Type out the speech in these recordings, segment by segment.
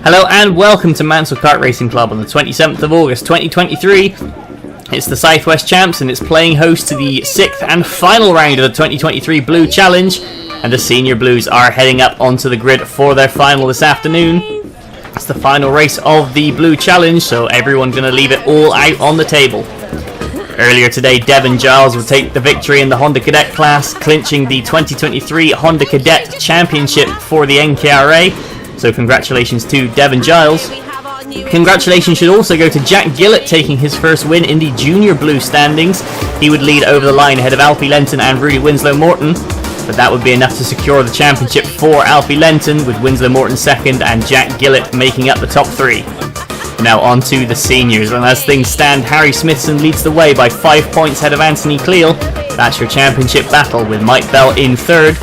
Hello and welcome to Mansell Kart Racing Club on the 27th of August 2023. It's the Southwest Champs and it's playing host to the 6th and final round of the 2023 Blue Challenge, and the Senior Blues are heading up onto the grid for their final this afternoon. It's the final race of the Blue Challenge, so everyone's going to leave it all out on the table. Earlier today, Devon Giles would take the victory in the Honda Cadet class, clinching the 2023 Honda Cadet Championship for the NKRA. So congratulations to Devon Giles. Congratulations should also go to Jack Gillett taking his first win in the Junior Blue standings. He would lead over the line ahead of Alfie Lenton and Rudy Winslow Morton, but that would be enough to secure the championship for Alfie Lenton, with Winslow Morton second and Jack Gillett making up the top three. Now on to the seniors, and as things stand, Harry Smithson leads the way by 5 points ahead of Anthony Cleal. That's your championship battle, with Mike Bell in third.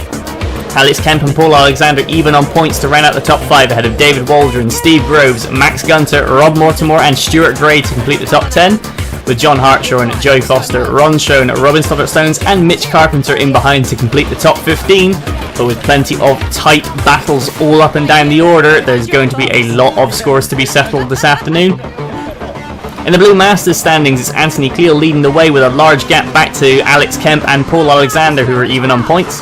Alex Kemp and Paul Alexander even on points to round out the top five ahead of David Waldron, Steve Groves, Max Gunter, Rob Mortimer and Stuart Gray to complete the top 10, with John Hartshorn, Joey Foster, Ron Schoen, Robin Stoddart-Stones and Mitch Carpenter in behind to complete the top 15. But with plenty of tight battles all up and down the order, there's going to be a lot of scores to be settled this afternoon. In the Blue Masters standings, it's Anthony Cleal leading the way with a large gap back to Alex Kemp and Paul Alexander, who are even on points.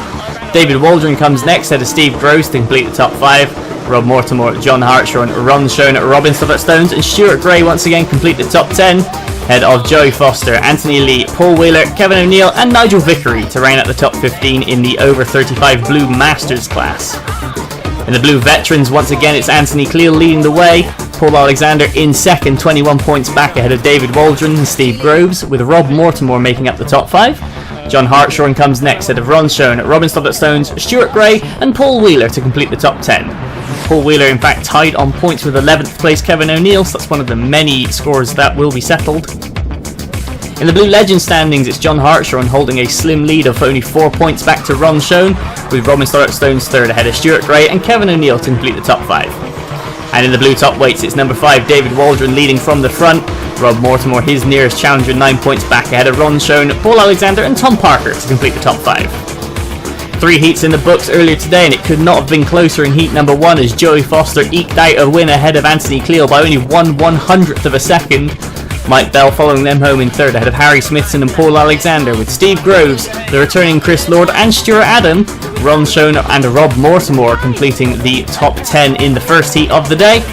David Waldron comes next ahead of Steve Groves to complete the top five. Rob Mortimer, John Hartshorn, Ron Schoen, Robin Stoddart-Stones and Stuart Gray once again complete the top 10, ahead of Joey Foster, Anthony Lee, Paul Wheeler, Kevin O'Neill and Nigel Vickery to round out the top 15 in the over 35 Blue Masters class. In the Blue Veterans, once again it's Anthony Cleal leading the way, Paul Alexander in second, 21 points back ahead of David Waldron and Steve Groves, with Rob Mortimer making up the top five. John Hartshorn comes next ahead of Ron Schoen, Robin Stoddart-Stones, Stuart Gray and Paul Wheeler to complete the top 10. Paul Wheeler in fact tied on points with 11th place Kevin O'Neill, so that's one of the many scores that will be settled. In the Blue Legend standings, it's John Hartshorn holding a slim lead of only 4 points back to Ron Schoen, with Robin Stoddart-Stones third ahead of Stuart Gray and Kevin O'Neill to complete the top 5. And in the Blue Top Weights, it's number 5 David Waldron leading from the front, Rob Mortimer his nearest challenger 9 points back ahead of Ron Schoen, Paul Alexander and Tom Parker to complete the top 5. 3 heats in the books earlier today, and it could not have been closer in heat number 1 as Joey Foster eked out a win ahead of Anthony Cleal by only 1/100th of a second. Mike Bell following them home in third ahead of Harry Smithson and Paul Alexander, with Steve Groves, the returning Chris Lord and Stuart Adam, Ron Schoen and Rob Mortimer completing the top 10 in the first heat of the day.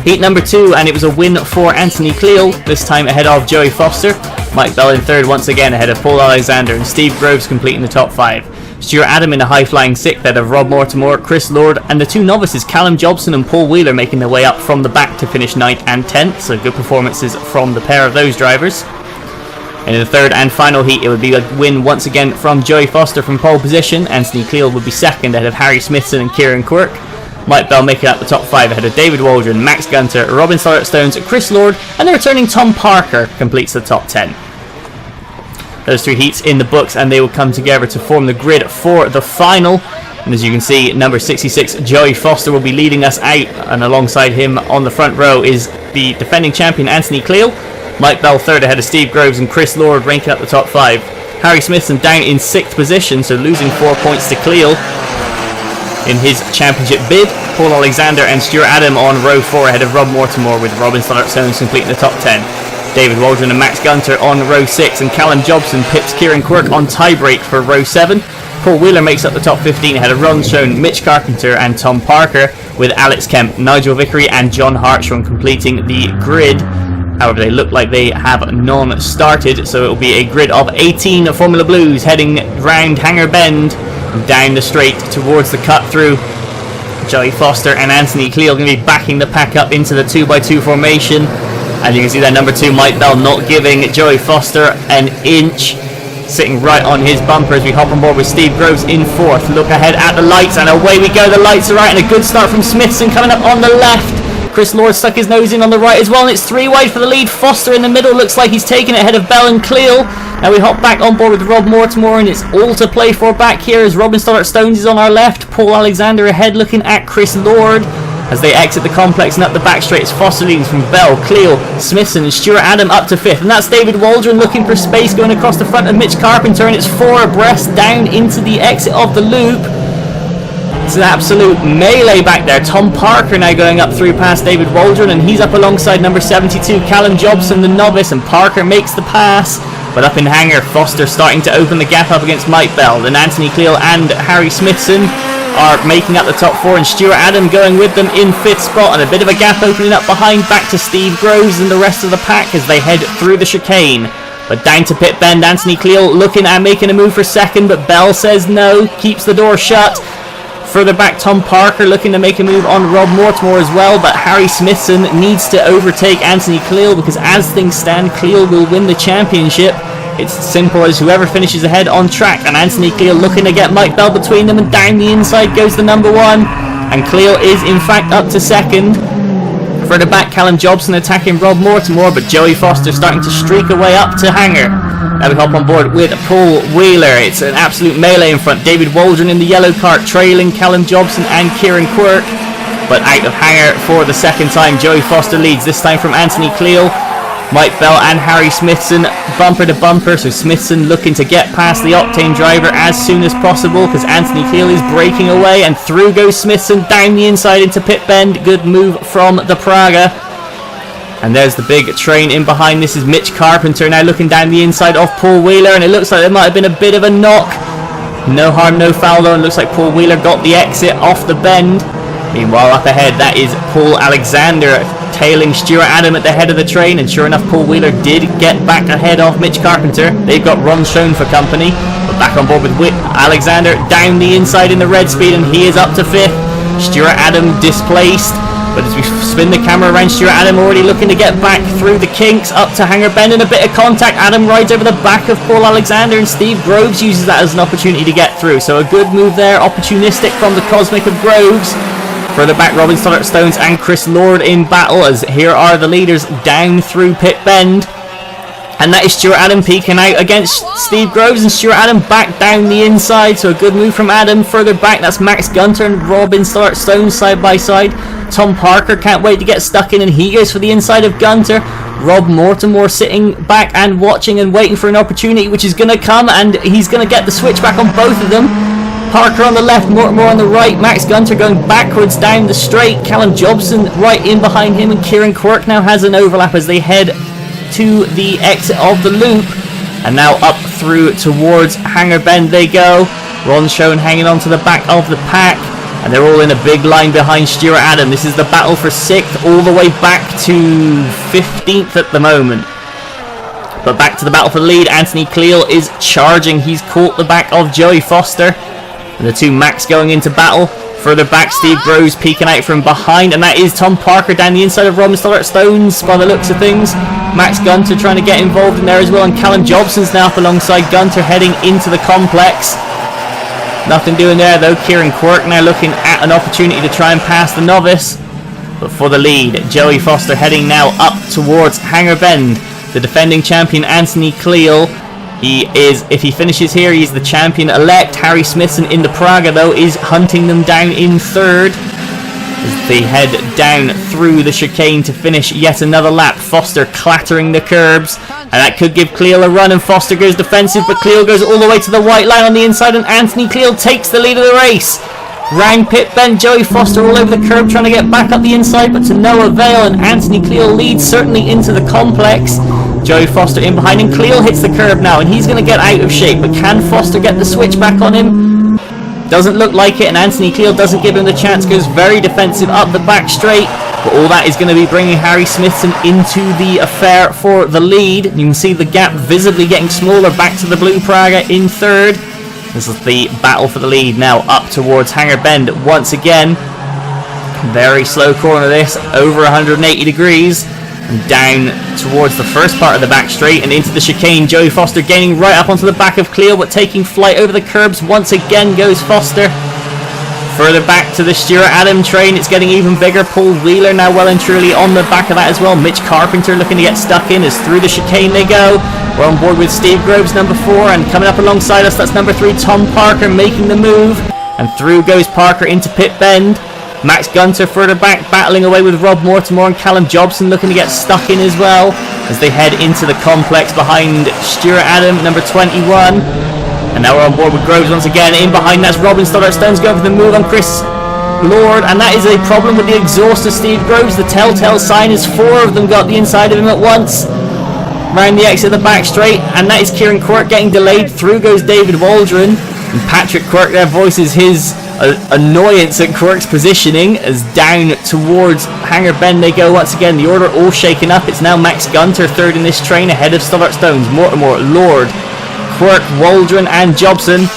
Heat number 2, and it was a win for Anthony Cleal, this time ahead of Joey Foster. Mike Bell in third once again ahead of Paul Alexander and Steve Groves completing the top 5. Stuart Adam in a high-flying 6th ahead of Rob Mortimer, Chris Lord and the two novices Callum Jobson and Paul Wheeler making their way up from the back to finish 9th and 10th, so good performances from the pair of those drivers. And in the third and final heat, it would be a win once again from Joey Foster from pole position. Anthony Cleal would be second ahead of Harry Smithson and Kieran Quirk. Mike Bell making up the top 5 ahead of David Waldron, Max Gunter, Robin Stoddart-Stones, Chris Lord and the returning Tom Parker completes the top 10. Those 3 heats in the books, and they will come together to form the grid for the final. And as you can see, number 66 Joey Foster will be leading us out, and alongside him on the front row is the defending champion Anthony Cleal. Mike Bell third ahead of Steve Groves and Chris Lord ranking up the top 5. Harry Smithson down in 6th position, so losing 4 points to Cleal in his championship bid. Paul Alexander and Stuart Adam on row 4 ahead of Rob Mortimer, with Robin Stoddart-Stones completing the top 10. David Waldron and Max Gunter on row 6, and Callum Jobson pips Kieran Quirk on tiebreak for row 7. Paul Wheeler makes up the top 15 ahead of Ron Schoen, Mitch Carpenter and Tom Parker, with Alex Kemp, Nigel Vickery and John Hartshorn completing the grid. However, they look like they have none started, so it will be a grid of 18 Formula Blues heading round Hanger Bend down the straight towards the cut through. Joey Foster and Anthony Cleal going to be backing the pack up into the 2x2 formation. And you can see that number 2 Mike Bell not giving Joey Foster an inch, sitting right on his bumper as we hop on board with Steve Groves in 4th. Look ahead at the lights, and away we go. The lights are out, and a good start from Smithson coming up on the left. Chris Lord stuck his nose in on the right as well, and it's 3 wide for the lead. Foster in the middle, looks like he's taking it ahead of Bell and Cleal. Now we hop back on board with Rob Mortimer, and it's all to play for back here as Robin Stoddart-Stones is on our left. Paul Alexander ahead looking at Chris Lord. As they exit the complex and up the back straight, it's Foster leading from Bell, Cleal, Smithson and Stuart Adam up to 5th. And that's David Waldron looking for space going across the front of Mitch Carpenter, and it's 4 abreast down into the exit of the loop. It's an absolute melee back there. Tom Parker now going up through past David Waldron, and he's up alongside number 72, Callum Jobson, the novice, and Parker makes the pass. But up in Hanger, Foster starting to open the gap up against Mike Bell. Then Anthony Cleal and Harry Smithson are making up the top 4, and Stuart Adam going with them in 5th spot, and a bit of a gap opening up behind back to Steve Groves and the rest of the pack as they head through the chicane. But down to pit bend, Anthony Cleal looking at making a move for 2nd, but Bell says no, keeps the door shut. Further back, Tom Parker looking to make a move on Rob Mortimer as well, but Harry Smithson needs to overtake Anthony Cleal, because as things stand, Cleal will win the championship. It's as simple as whoever finishes ahead on track, and Anthony Cleal looking to get Mike Bell between them, and down the inside goes the number 1, and Cleal is in fact up to 2nd. Further back, Callum Jobson attacking Rob Mortimer, but Joey Foster starting to streak away up to Hanger. Now we hop on board with Paul Wheeler. It's an absolute melee in front. David Waldron in the yellow cart trailing Callum Jobson and Kieran Quirk. But out of Hanger for the 2nd time, Joey Foster leads, this time from Anthony Cleal. Mike Bell and Harry Smithson bumper to bumper, so Smithson looking to get past the Octane driver as soon as possible, because Anthony Cleal is breaking away, and through goes Smithson down the inside into pit bend. Good move from the Praga. And there's the big train in behind. This is Mitch Carpenter now looking down the inside of Paul Wheeler, and it looks like there might have been a bit of a knock. No harm, no foul though, and looks like Paul Wheeler got the exit off the bend. Meanwhile, up ahead, that is Paul Alexander tailing Stuart Adam at the head of the train, and sure enough, Paul Wheeler did get back ahead of Mitch Carpenter. They've got Ron Schoen for company, but back on board with Alexander down the inside in the red speed, and he is up to 5th. Stuart Adam displaced, but as we spin the camera around, Stuart Adam already looking to get back through the kinks up to Hanger Bend, and a bit of contact. Adam rides over the back of Paul Alexander, and Steve Groves uses that as an opportunity to get through, so a good move there, opportunistic from the Cosmic of Groves. Further back, Robin Stoddart Stones and Chris Lord in battle, as here are the leaders down through pit bend. And that is Stuart Adam peeking out against Steve Groves, and Stuart Adam back down the inside, so a good move from Adam. Further back, that's Max Gunter and Robin Stoddart Stones side by side. Tom Parker can't wait to get stuck in, and he goes for the inside of Gunter. Rob Mortimer sitting back and watching and waiting for an opportunity, which is going to come, and he's going to get the switch back on both of them. Parker on the left, Mortimer on the right, Max Gunter going backwards down the straight, Callum Jobson right in behind him, and Kieran Quirk now has an overlap as they head to the exit of the loop. And now up through towards Hanger Bend they go. Ron Schoen hanging on to the back of the pack, and they're all in a big line behind Stuart Adam. This is the battle for 6th all the way back to 15th at the moment. But back to the battle for the lead, Anthony Cleal is charging. He's caught the back of Joey Foster. And the two Macs going into battle. Further back, Steve Groves peeking out from behind, and that is Tom Parker down the inside of Robin Stoddart Stones by the looks of things. Max Gunter trying to get involved in there as well, and Callum Jobson's now up alongside Gunter heading into the complex. Nothing doing there though. Kieran Quirk now looking at an opportunity to try and pass the novice. But for the lead, Joey Foster heading now up towards Hanger Bend. The defending champion Anthony Cleal. He is, if he finishes here, he's the champion-elect. Harry Smithson in the Praga, though, is hunting them down in 3rd. As they head down through the chicane to finish yet another lap. Foster clattering the curbs. And that could give Cleal a run, and Foster goes defensive, but Cleal goes all the way to the white line on the inside, and Anthony Cleal takes the lead of the race. Round pit bend, Joey Foster all over the curb trying to get back up the inside, but to no avail, and Anthony Cleal leads certainly into the complex. Joey Foster in behind, and Cleal hits the curb now, and he's going to get out of shape, but can Foster get the switch back on him? Doesn't look like it, and Anthony Cleal doesn't give him the chance, goes very defensive up the back straight, but all that is going to be bringing Harry Smithson into the affair for the lead. You can see the gap visibly getting smaller back to the Blue Praga in 3rd. This is the battle for the lead now up towards Hanger Bend once again. Very slow corner this, over 180 degrees. And down towards the first part of the back straight and into the chicane. Joey Foster gaining right up onto the back of Cleal, but taking flight over the curbs once again goes Foster. Further back to the Stuart Adam train, it's getting even bigger. Paul Wheeler now well and truly on the back of that as well. Mitch Carpenter looking to get stuck in as through the chicane they go. We're on board with Steve Groves, number 4, and coming up alongside us, that's number 3, Tom Parker, making the move. And through goes Parker into pit bend. Max Gunter further back, battling away with Rob Mortimer, and Callum Jobson looking to get stuck in as well as they head into the complex behind Stuart Adam, number 21. And now we're on board with Groves once again. In behind, that's Robin Stoddart Stone's going for the move on Chris Lord, and that is a problem with the exhaust of Steve Groves. The telltale sign is 4 of them got the inside of him at once. Round the exit of the back straight, and that is Kieran Quirk getting delayed. Through goes David Waldron, and Patrick Quirk there voices his annoyance at Quirk's positioning as down towards Hanger Bend they go once again. The order all shaken up. It's now Max Gunter third in this train ahead of Stoddart Stones, Mortimer, Lord, Quirk, Waldron and Jobson.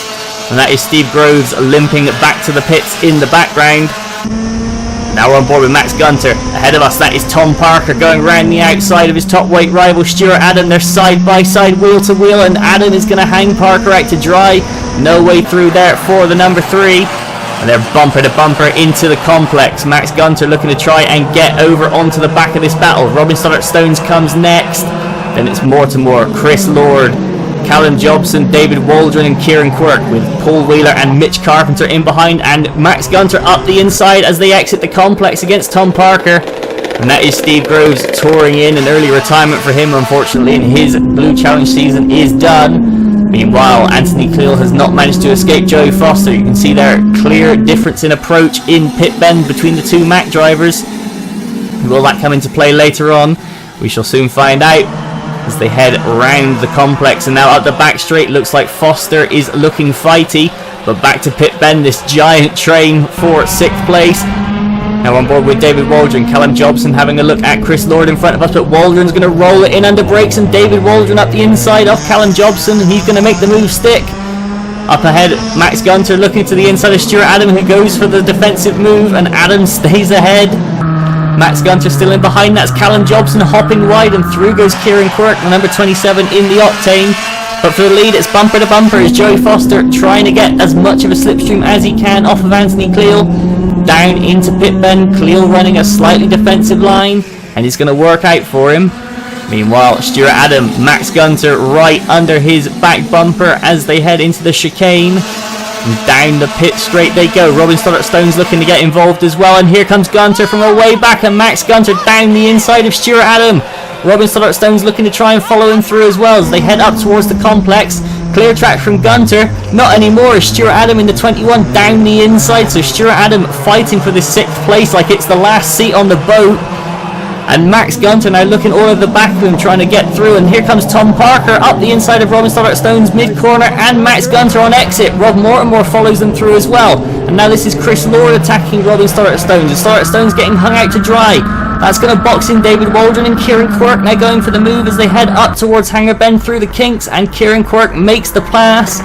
And that is Steve Groves limping back to the pits in the background. Now we're on board with Max Gunter. Ahead of us, that is Tom Parker going round the outside of his top weight rival Stuart Adam. They're side by side, wheel to wheel, and Adam is going to hang Parker out to dry. No way through there for the number 3. And they're bumper to bumper into the complex. Max Gunter looking to try and get over onto the back of this battle. Robin Stoddart Stones comes next. Then it's Mortimer, Chris Lord, Callum Jobson, David Waldron and Kieran Quirk, with Paul Wheeler and Mitch Carpenter in behind, and Max Gunter up the inside as they exit the complex against Tom Parker. And that is Steve Groves touring in. An early retirement for him, unfortunately, and his Blue Challenge season is done. Meanwhile, Anthony Cleal has not managed to escape Joey Foster. You can see there a clear difference in approach in pit bend between the two Mack drivers. Will that come into play later on? We shall soon find out as they head round the complex. And now up the back straight, looks like Foster is looking fighty, but back to pit bend, this giant train for 6th place. Now on board with David Waldron, Callum Jobson having a look at Chris Lord in front of us, but Waldron's going to roll it in under brakes, and David Waldron up the inside off Callum Jobson, and he's going to make the move stick. Up ahead, Max Gunter looking to the inside of Stuart Adam, who goes for the defensive move, and Adam stays ahead. Max Gunter still in behind, that's Callum Jobson hopping wide, and through goes Kieran Quirk, the number 27 in the Octane. But for the lead, it's bumper to bumper as Joey Foster trying to get as much of a slipstream as he can off of Anthony Cleal. Down into pit bend, Cleal running a slightly defensive line, and it's going to work out for him. Meanwhile, Stuart Adam, Max Gunter right under his back bumper as they head into the chicane. And down the pit straight they go. Robin Stoddart Stone's looking to get involved as well, and here comes Gunter from a way back, and Max Gunter down the inside of Stuart Adam. Robin Stoddart Stone's looking to try and follow him through as well as they head up towards the complex. Clear track from Gunter, not anymore. Stuart Adam in the 21 down the inside, so Stuart Adam fighting for the 6th place like it's the last seat on the boat. And Max Gunter now looking all over the back of him, trying to get through. And here comes Tom Parker up the inside of Robin Stoddart Stone's mid-corner, and Max Gunter on exit. Rob Mortimer follows them through as well. And now this is Chris Lord attacking Robin Stoddart Stones. And Stoddart Stone's getting hung out to dry. That's going to box in David Waldron, and Kieran Quirk now going for the move as they head up towards Hanger Bend through the kinks. And Kieran Quirk makes the pass.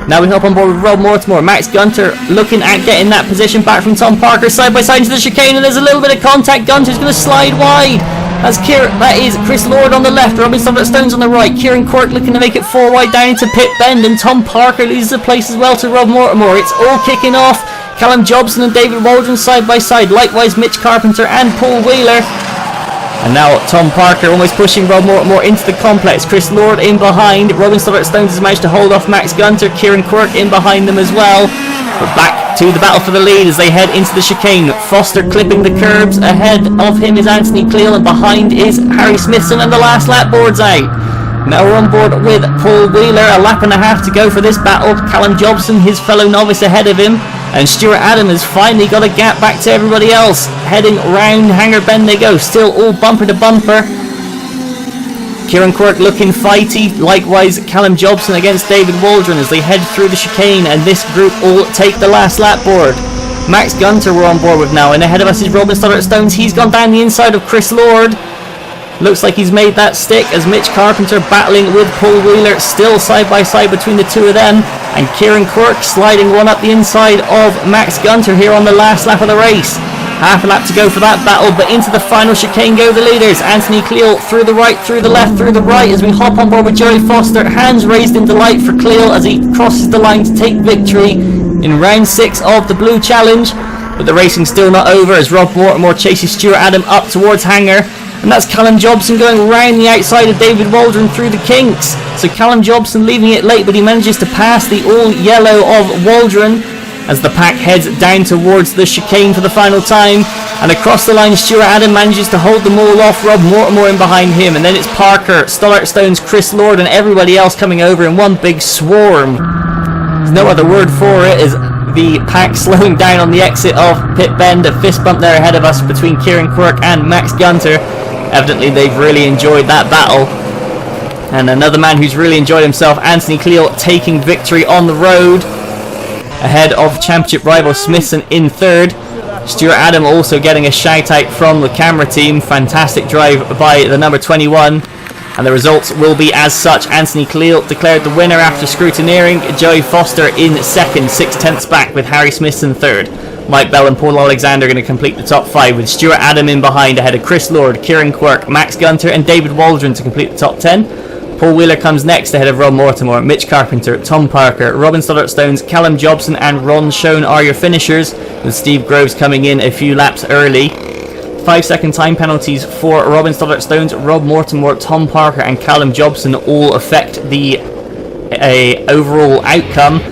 Now we hop on board with Rob Mortimer. Max Gunter looking at getting that position back from Tom Parker, side by side into the chicane, and there's a little bit of contact. Gunter's going to slide wide. That is Chris Lord on the left, Robin Stoddart Stones on the right. Kieran Quirk looking to make it 4 wide down into pit bend, and Tom Parker loses the place as well to Rob Mortimer. It's all kicking off. Callum Jobson and David Waldron side by side. Likewise Mitch Carpenter and Paul Wheeler. And now Tom Parker almost pushing Rob Mortimer into the complex. Chris Lord in behind. Robin Stoddart Stones has managed to hold off Max Gunter. Kieran Quirk in behind them as well. But back to the battle for the lead as they head into the chicane. Foster clipping the curbs. Ahead of him is Anthony Cleal, and behind is Harry Smithson, and the last lap board's out. Now we're on board with Paul Wheeler. A lap and a half to go for this battle. Callum Jobson, his fellow novice, ahead of him. And Stuart Adam has finally got a gap back to everybody else. Heading round Hanger Bend they go, still all bumper to bumper. Kieran Quirk looking fighty. Likewise Callum Jobson against David Waldron as they head through the chicane, and this group all take the last lap board. Max Gunter we're on board with now, and ahead of us is Robin Stoddart Stones. He's gone down the inside of Chris Lord. Looks like he's made that stick as Mitch Carpenter battling with Paul Wheeler, still side by side between the two of them. And Kieran Quirk sliding one up the inside of Max Gunter here on the last lap of the race. Half a lap to go for that battle, but into the final chicane go the leaders. Anthony Cleal through the right, through the left, through the right as we hop on board with Joey Foster. Hands raised in delight for Cleal as he crosses the line to take victory in round 6 of the Blue Challenge. But the racing's still not over as Rob Mortimer chases Stuart Adam up towards Hanger. And that's Callum Jobson going round the outside of David Waldron through the kinks. So Callum Jobson leaving it late, but he manages to pass the all yellow of Waldron as the pack heads down towards the chicane for the final time. And across the line, Stuart Adam manages to hold them all off, Rob Mortimer in behind him. And then it's Parker, Stoddart Stones, Chris Lord and everybody else coming over in one big swarm. There's no other word for it, is the pack slowing down on the exit of pit bend. A fist bump there ahead of us between Kieran Quirk and Max Gunter. Evidently they've really enjoyed that battle. And another man who's really enjoyed himself, Anthony Cleal, taking victory on the road ahead of championship rival Smithson in third. Stuart Adam also getting a shout out from the camera team. Fantastic drive by the number 21. And the results will be as such. Anthony Cleal declared the winner after scrutineering. Joey Foster in second, 6/10 back, with Harry Smithson third. Mike Bell and Paul Alexander going to complete the top 5, with Stuart Adam in behind ahead of Chris Lord, Kieran Quirk, Max Gunter and David Waldron to complete the top 10. Paul Wheeler comes next ahead of Rob Mortimer, Mitch Carpenter, Tom Parker, Robin Stoddart Stones, Callum Jobson and Ron Schoen are your finishers, with Steve Groves coming in a few laps early. 5-second time penalties for Robin Stoddart Stones, Rob Mortimer, Tom Parker and Callum Jobson all affect the overall outcome,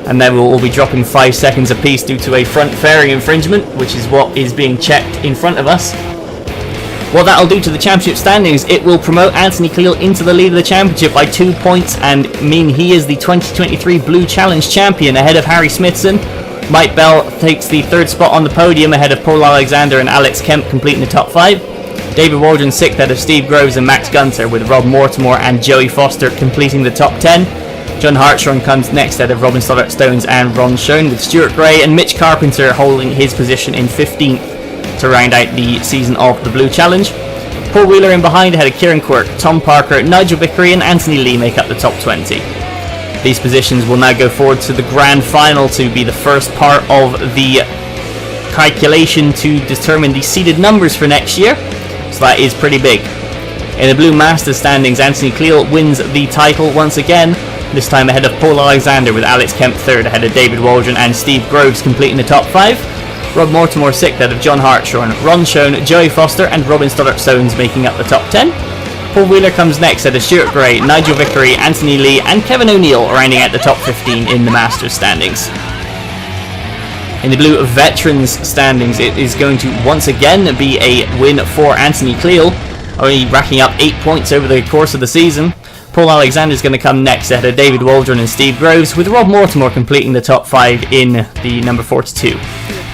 and then we'll all be dropping 5 seconds apiece due to a front fairing infringement, which is what is being checked in front of us. What that'll do to the championship standings, it will promote Anthony Cleal into the lead of the championship by 2 points and mean he is the 2023 Blue Challenge champion ahead of Harry Smithson. Mike Bell takes the third spot on the podium ahead of Paul Alexander and Alex Kemp completing the top 5. David Waldron 6th ahead of Steve Groves and Max Gunter, with Rob Mortimer and Joey Foster completing the top 10. John Hartshorn comes next ahead of Robin Stoddart Stones and Ron Schoen, with Stuart Gray and Mitch Carpenter holding his position in 15th to round out the season of the Blue Challenge. Paul Wheeler in behind ahead of Kieran Quirk, Tom Parker, Nigel Vickery and Anthony Lee make up the top 20. These positions will now go forward to the grand final to be the first part of the calculation to determine the seeded numbers for next year, so that is pretty big. In the Blue Masters standings, Anthony Cleal wins the title once again, this time ahead of Paul Alexander, with Alex Kemp third ahead of David Waldron and Steve Groves completing the top 5. Rob Mortimer 6th ahead of John Hartshorn, Ron Schoen, Joey Foster and Robin Stoddart Stones making up the top 10. Paul Wheeler comes next ahead of Stuart Gray, Nigel Vickery, Anthony Lee and Kevin O'Neill, rounding out the top 15 in the Masters standings. In the Blue Veterans standings, it is going to once again be a win for Anthony Cleal, only racking up 8 points over the course of the season. Paul Alexander is going to come next ahead of David Waldron and Steve Groves, with Rob Mortimer completing the top 5 in the number 42.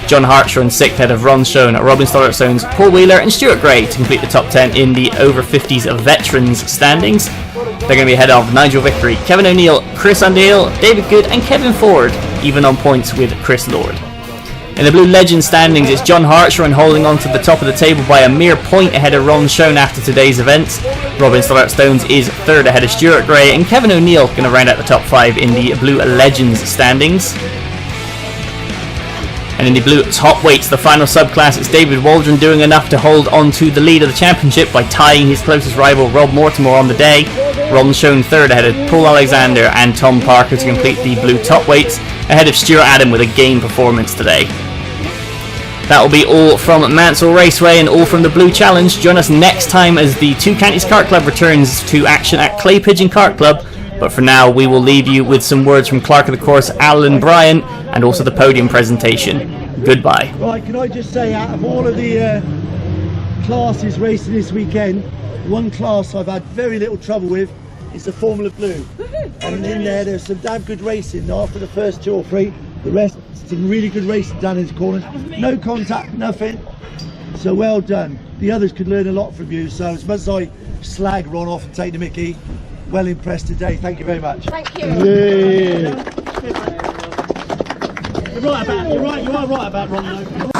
John Hartshorn 6th ahead of Ron Schoen, Robin Stoddart Stones, Paul Wheeler and Stuart Gray to complete the top 10 in the over 50s Veterans standings. They're going to be ahead of Nigel Vickery, Kevin O'Neill, Chris Underhill, David Good and Kevin Ford, even on points with Chris Lord. In the Blue Legend standings, it's John Hartshorn holding on to the top of the table by a mere point ahead of Ron Schoen after today's events. Robin Stoddart Stones is third ahead of Stuart Gray and Kevin O'Neill going to round out the top 5 in the Blue Legends standings. And in the Blue Top Weights, the final subclass, it's David Waldron doing enough to hold on to the lead of the championship by tying his closest rival Rob Mortimer on the day. Ron Schoen third ahead of Paul Alexander and Tom Parker to complete the Blue Top Weights, ahead of Stuart Adam with a game performance today. That will be all from Mansell Raceway and all from the Blue Challenge. Join us next time as the Two Counties Kart Club returns to action at Clay Pigeon Kart Club. But for now, we will leave you with some words from Clerk of the Course, Alan Bryant, and also the podium presentation. Goodbye. Right, can I just say, out of all of the classes racing this weekend, one class I've had very little trouble with is the Formula Blue. And in there's some damn good racing after the first 2 or 3. The rest, some really good racing down in the corners. No contact, nothing. So well done. The others could learn a lot from you. So as much as I slag Ron off and take the mickey, well impressed today. Thank you very much. Thank you. Yeah. You are right about Ron though. Bye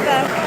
bye.